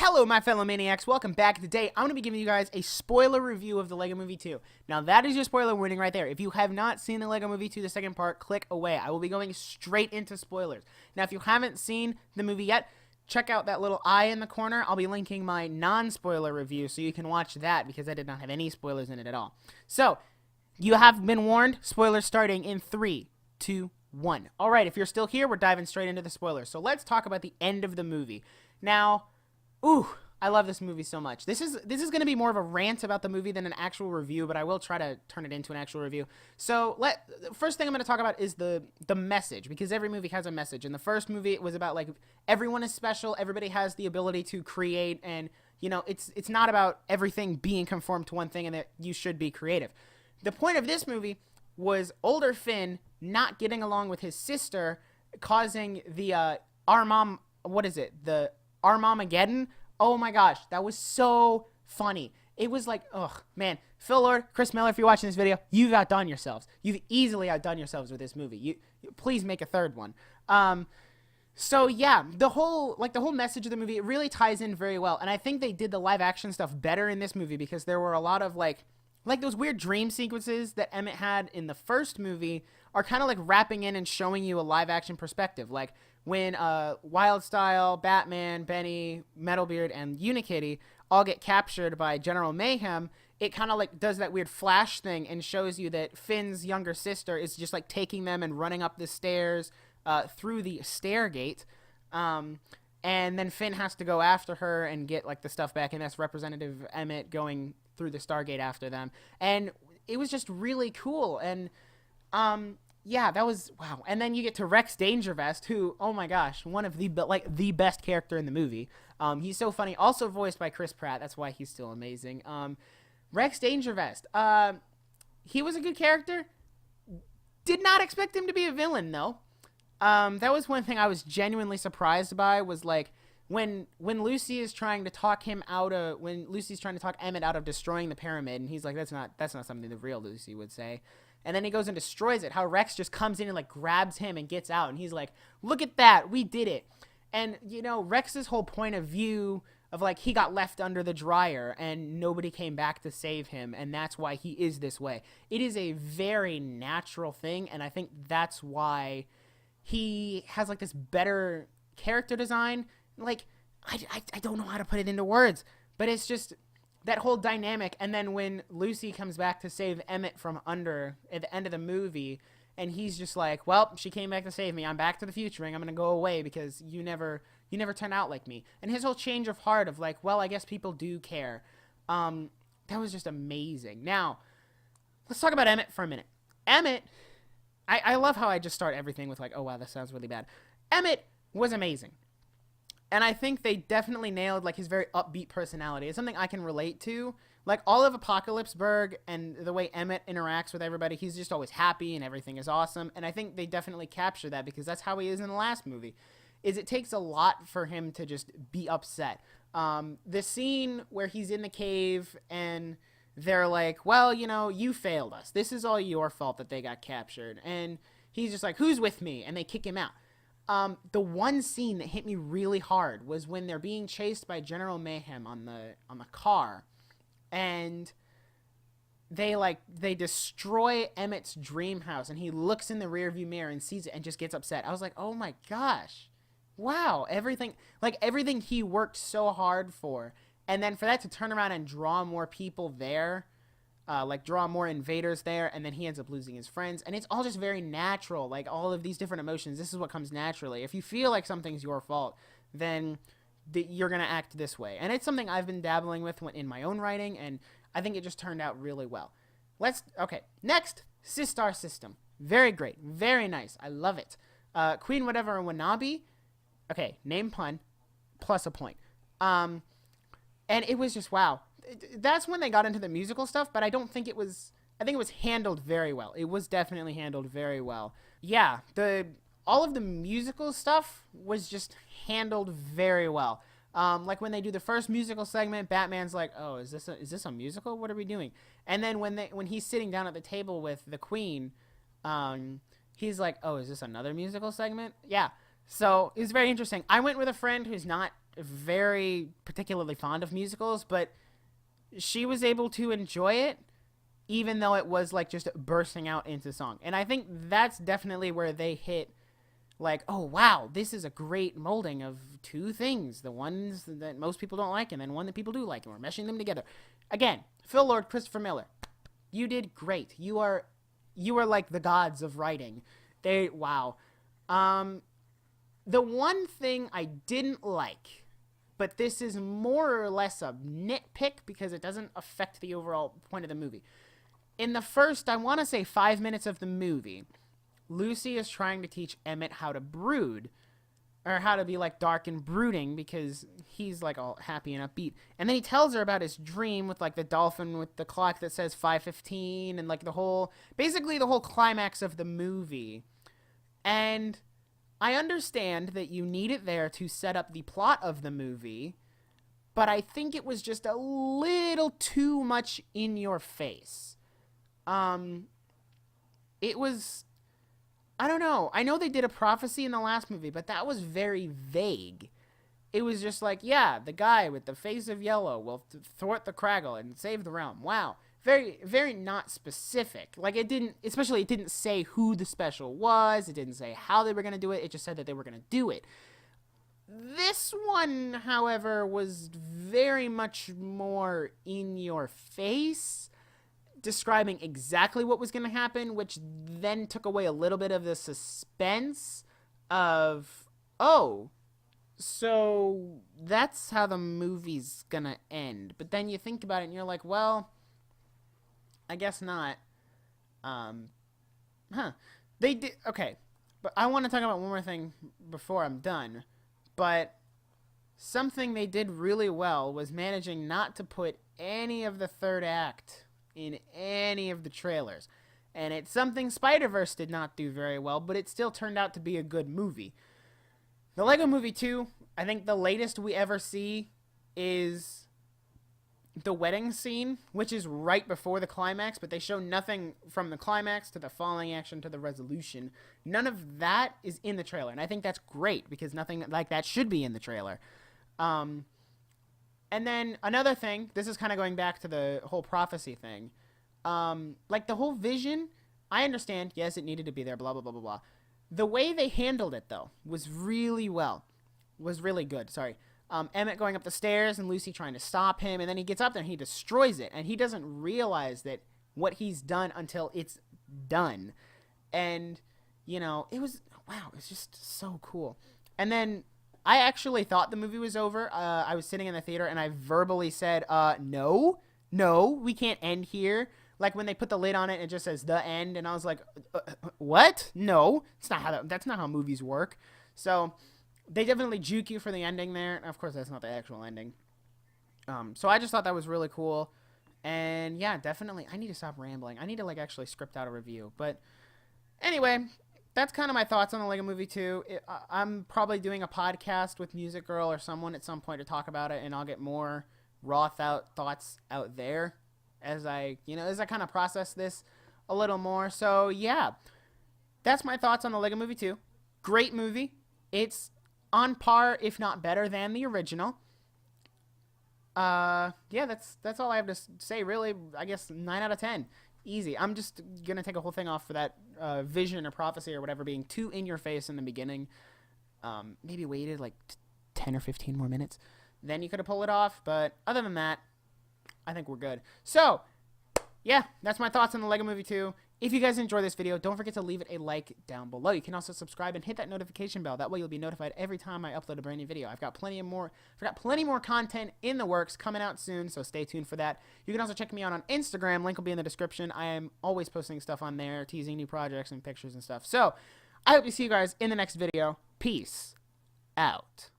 Hello, my fellow maniacs. Welcome back. Today, I'm going to be giving you guys a spoiler review of the LEGO Movie 2. Now, that is your spoiler warning right there. If you have not seen the LEGO Movie 2, the second part, click away. I will be going straight into spoilers. Now, if you haven't seen the movie yet, check out that little eye in the corner. I'll be linking my non-spoiler review so you can watch that because I did not have any spoilers in it at all. So, you have been warned. Spoilers starting in 3, 2, 1. All right, if you're still here, we're diving straight into the spoilers. So, let's talk about the end of the movie. Now, ooh, I love this movie so much. This is going to be more of a rant about the movie than an actual review, but I will try to turn it into an actual review. So, first thing I'm going to talk about is the message, because every movie has a message. In the first movie, it was about, like, everyone is special, everybody has the ability to create, and, you know, it's not about everything being conformed to one thing and that you should be creative. The point of this movie was older Finn not getting along with his sister, causing the, the Armageddon. Oh my gosh, that was so funny. It was like, ugh, man. Phil Lord, Chris Miller, if you're watching this video, you've outdone yourselves. You've easily outdone yourselves with this movie. You please make a third one. So yeah, the whole message of the movie, it really ties in very well. And I think they did the live action stuff better in this movie because there were a lot of like those weird dream sequences that Emmett had in the first movie are kind of like wrapping in and showing you a live action perspective. Like when Wildstyle, Batman, Benny, Metalbeard, and Unikitty all get captured by General Mayhem, it kind of like does that weird flash thing and shows you that Finn's younger sister is just like taking them and running up the stairs through the stairgate. And then Finn has to go after her and get like the stuff back, and that's Representative Emmett going through the Stargate after them. And it was just really cool. And yeah, that was wow. And then you get to Rex Dangervest, who, oh my gosh, one of the best character in the movie. He's so funny. Also voiced by Chris Pratt. That's why he's still amazing. Rex Dangervest. He was a good character. Did not expect him to be a villain though. That was one thing I was genuinely surprised by, was like when Lucy is trying to talk Emmett out of destroying the pyramid, and he's like, that's not something the real Lucy would say. And then he goes and destroys it. How Rex just comes in and like grabs him and gets out, and he's like, look at that, we did it. And you know, Rex's whole point of view of like he got left under the dryer and nobody came back to save him, and that's why he is this way. It is a very natural thing, and I think that's why he has like this better character design. Like I don't know how to put it into words, but it's just that whole dynamic. And then when Lucy comes back to save Emmett from under at the end of the movie, and he's just like, well, she came back to save me, I'm back to the future and I'm gonna go away because you never turn out like me. And his whole change of heart of like, well, I guess people do care. That was just amazing. Now let's talk about Emmett for a minute. Emmett, I love how I just start everything with like, oh wow, this sounds really bad. Emmett was amazing. And I think they definitely nailed like his very upbeat personality. It's something I can relate to. Like all of Apocalypseburg and the way Emmett interacts with everybody, he's just always happy and everything is awesome. And I think they definitely capture that because that's how he is in the last movie. Is it takes a lot for him to just be upset. The scene where he's in the cave and they're like, well, you know, you failed us. This is all your fault that they got captured. And he's just like, who's with me? And they kick him out. The one scene that hit me really hard was when they're being chased by General Mayhem on the car, and they destroy Emmett's dream house, and he looks in the rearview mirror and sees it and just gets upset. I was like, oh my gosh, wow, everything he worked so hard for, and then for that to turn around and draw more people there. Draw more invaders there, and then he ends up losing his friends, and it's all just very natural. Like all of these different emotions, this is what comes naturally. If you feel like something's your fault, then you're gonna act this way, and it's something I've been dabbling with in my own writing, and I think it just turned out really well. Next, Sistar System, very great, very nice, I love it. Queen Whatever and Wanabe, okay, name pun, plus a point. And it was just wow. That's when they got into the musical stuff, but I think it was handled very well. It was definitely handled very well. Yeah, all of the musical stuff was just handled very well. Like when they do the first musical segment, Batman's like, "Oh, is this a musical? What are we doing?" And then when he's sitting down at the table with the Queen, he's like, "Oh, is this another musical segment?" Yeah. So it was very interesting. I went with a friend who's not very particularly fond of musicals, but she was able to enjoy it even though it was like just bursting out into song. And I think that's definitely where they hit like, oh wow, this is a great molding of two things, the ones that most people don't like and then one that people do like, and we're meshing them together. Again, Phil Lord, Christopher Miller, you did great. You are like the gods of writing. Wow. The one thing I didn't like, but this is more or less a nitpick because it doesn't affect the overall point of the movie. In the first, I want to say 5 minutes of the movie, Lucy is trying to teach Emmett how to brood, or how to be like dark and brooding, because he's like all happy and upbeat. And then he tells her about his dream with like the dolphin with the clock that says 5:15 and like basically the whole climax of the movie. And I understand that you need it there to set up the plot of the movie, but I think it was just a little too much in your face. It was, I don't know. I know they did a prophecy in the last movie, but that was very vague. It was just like, yeah, the guy with the face of yellow will thwart the Craggle and save the realm. Wow. Very, very not specific. Like, it didn't say who the special was. It didn't say how they were going to do it. It just said that they were going to do it. This one, however, was very much more in your face, describing exactly what was going to happen, which then took away a little bit of the suspense of, oh, so that's how the movie's going to end. But then you think about it and you're like, well, I guess not. They did, okay, but I want to talk about one more thing before I'm done. But something they did really well was managing not to put any of the third act in any of the trailers. And it's something Spider-Verse did not do very well, but it still turned out to be a good movie. The Lego Movie 2, I think the latest we ever see is the wedding scene, which is right before the climax, but they show nothing from the climax to the falling action to the resolution. None of that is in the trailer, and I think that's great because nothing like that should be in the trailer. And then another thing, this is kind of going back to the whole prophecy thing. Like the whole vision, I understand, yes, it needed to be there, blah, blah, blah, blah, blah. The way they handled it, though, was really good, sorry. Emmett going up the stairs and Lucy trying to stop him, and then he gets up there and he destroys it, and he doesn't realize that what he's done until it's done. And, you know, it was just so cool. And then I actually thought the movie was over. I was sitting in the theater and I verbally said, no, we can't end here. Like when they put the lid on it and it just says the end, and I was like, what? No, that's not how movies work. So they definitely juke you for the ending there. And of course, that's not the actual ending. So I just thought that was really cool. And yeah, definitely, I need to stop rambling. I need to like actually script out a review. But anyway, that's kind of my thoughts on the Lego Movie 2. I'm probably doing a podcast with Music Girl or someone at some point to talk about it, and I'll get more raw thoughts out there as I kind of process this a little more. So yeah, that's my thoughts on the Lego Movie 2. Great movie. It's on par, if not better, than the original. Yeah, that's all I have to say, really. I guess 9 out of 10. Easy. I'm just going to take a whole thing off for that vision or prophecy or whatever being too in your face in the beginning. Maybe waited like 10 or 15 more minutes. Then you could have pulled it off. But other than that, I think we're good. So, yeah, that's my thoughts on the Lego Movie 2. If you guys enjoy this video, don't forget to leave it a like down below. You can also subscribe and hit that notification bell. That way you'll be notified every time I upload a brand new video. I've got plenty more content in the works coming out soon, so stay tuned for that. You can also check me out on Instagram. Link will be in the description. I am always posting stuff on there, teasing new projects and pictures and stuff. So, I hope to see you guys in the next video. Peace out.